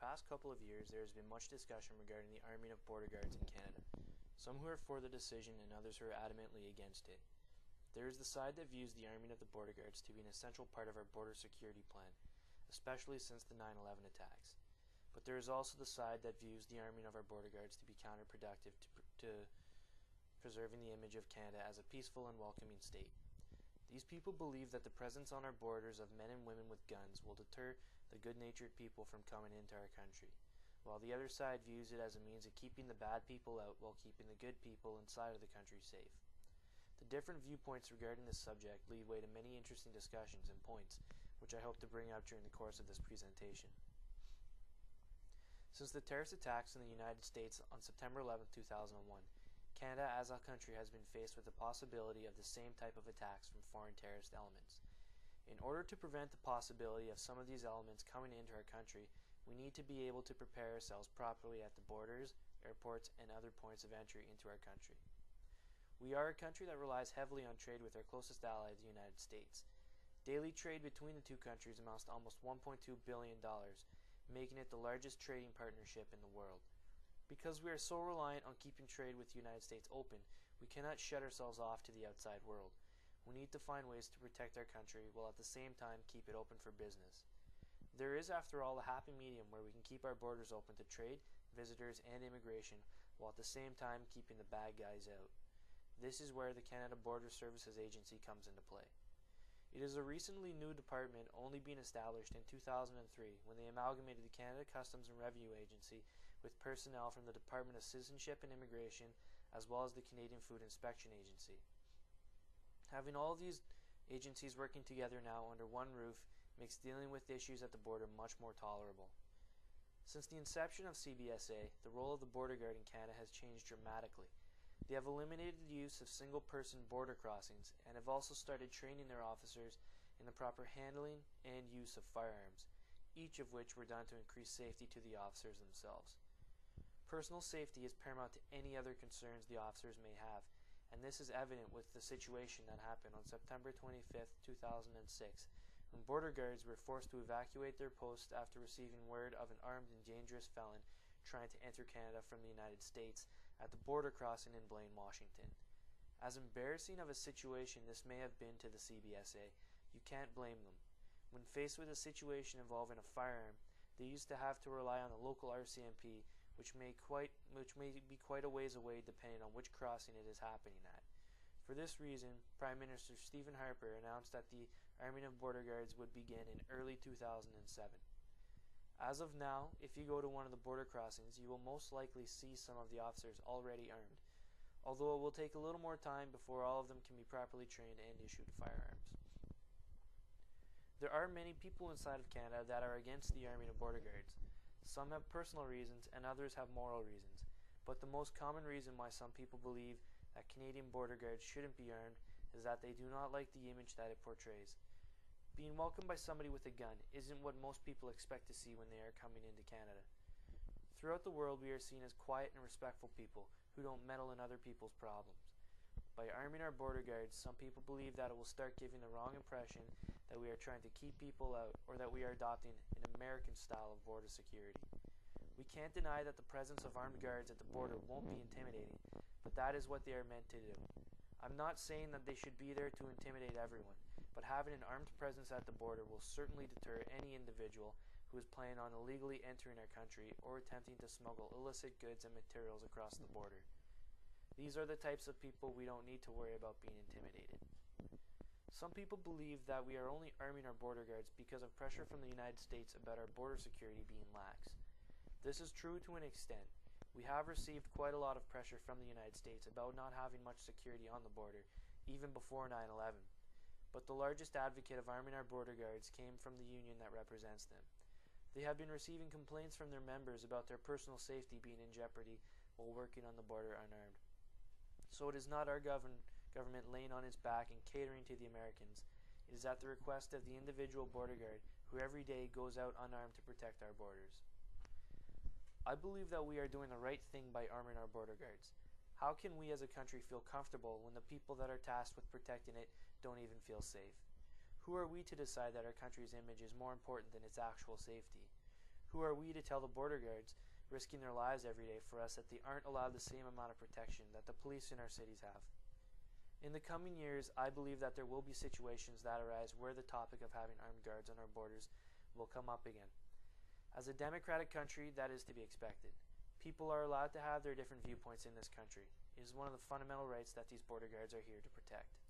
past couple of years, there has been much discussion regarding the arming of border guards in Canada. Some who are for the decision and others who are adamantly against it. There is the side that views the arming of the border guards to be an essential part of our border security plan, especially since the 9/11 attacks. But there is also the side that views the arming of our border guards to be counterproductive to preserving the image of Canada as a peaceful and welcoming state. These people believe that the presence on our borders of men and women with guns will deter the good-natured people from coming into our country, while the other side views it as a means of keeping the bad people out while keeping the good people inside of the country safe. The different viewpoints regarding this subject lead way to many interesting discussions and points, which I hope to bring out during the course of this presentation. Since the terrorist attacks in the United States on September 11, 2001, Canada as a country has been faced with the possibility of the same type of attacks from foreign terrorist elements. In order to prevent the possibility of some of these elements coming into our country, we need to be able to prepare ourselves properly at the borders, airports, and other points of entry into our country. We are a country that relies heavily on trade with our closest ally, the United States. Daily trade between the two countries amounts to almost $1.2 billion, making it the largest trading partnership in the world. Because we are so reliant on keeping trade with the United States open, we cannot shut ourselves off to the outside world. We need to find ways to protect our country while at the same time keep it open for business. There is, after all, a happy medium where we can keep our borders open to trade, visitors, and immigration, while at the same time keeping the bad guys out. This is where the Canada Border Services Agency comes into play. It is a recently new department only being established in 2003 when they amalgamated the Canada Customs and Revenue Agency with personnel from the Department of Citizenship and Immigration as well as the Canadian Food Inspection Agency. Having all of these agencies working together now under one roof makes dealing with issues at the border much more tolerable. Since the inception of CBSA, the role of the border guard in Canada has changed dramatically. They have eliminated the use of single-person border crossings and have also started training their officers in the proper handling and use of firearms, each of which were done to increase safety to the officers themselves. Personal safety is paramount to any other concerns the officers may have, and this is evident with the situation that happened on September 25, 2006, when border guards were forced to evacuate their posts after receiving word of an armed and dangerous felon trying to enter Canada from the United States at the border crossing in Blaine, Washington. As embarrassing of a situation this may have been to the CBSA, you can't blame them. When faced with a situation involving a firearm, they used to have to rely on the local RCMP, which may be quite a ways away depending on which crossing it is happening at. For this reason, Prime Minister Stephen Harper announced that the arming of border guards would begin in early 2007. As of now, if you go to one of the border crossings, you will most likely see some of the officers already armed, although it will take a little more time before all of them can be properly trained and issued firearms. There are many people inside of Canada that are against the arming of border guards. Some have personal reasons and others have moral reasons, but the most common reason why some people believe that Canadian border guards shouldn't be armed is that they do not like the image that it portrays. Being welcomed by somebody with a gun isn't what most people expect to see when they are coming into Canada. Throughout the world, we are seen as quiet and respectful people who don't meddle in other people's problems. By arming our border guards, some people believe that it will start giving the wrong impression that we are trying to keep people out or that we are adopting an American style of border security. We can't deny that the presence of armed guards at the border won't be intimidating, but that is what they are meant to do. I'm not saying that they should be there to intimidate everyone, but having an armed presence at the border will certainly deter any individual who is planning on illegally entering our country or attempting to smuggle illicit goods and materials across the border. These are the types of people we don't need to worry about being intimidated. Some people believe that we are only arming our border guards because of pressure from the United States about our border security being lax. This is true to an extent. We have received quite a lot of pressure from the United States about not having much security on the border, even before 9/11. But the largest advocate of arming our border guards came from the union that represents them. They have been receiving complaints from their members about their personal safety being in jeopardy while working on the border unarmed. So it is not our government laying on its back and catering to the Americans. It is at the request of the individual border guard who every day goes out unarmed to protect our borders. I believe that we are doing the right thing by arming our border guards. How can we as a country feel comfortable when the people that are tasked with protecting it don't even feel safe? Who are we to decide that our country's image is more important than its actual safety? Who are we to tell the border guards, risking their lives every day for us, that they aren't allowed the same amount of protection that the police in our cities have? In the coming years, I believe that there will be situations that arise where the topic of having armed guards on our borders will come up again. As a democratic country, that is to be expected. People are allowed to have their different viewpoints in this country. It is one of the fundamental rights that these border guards are here to protect.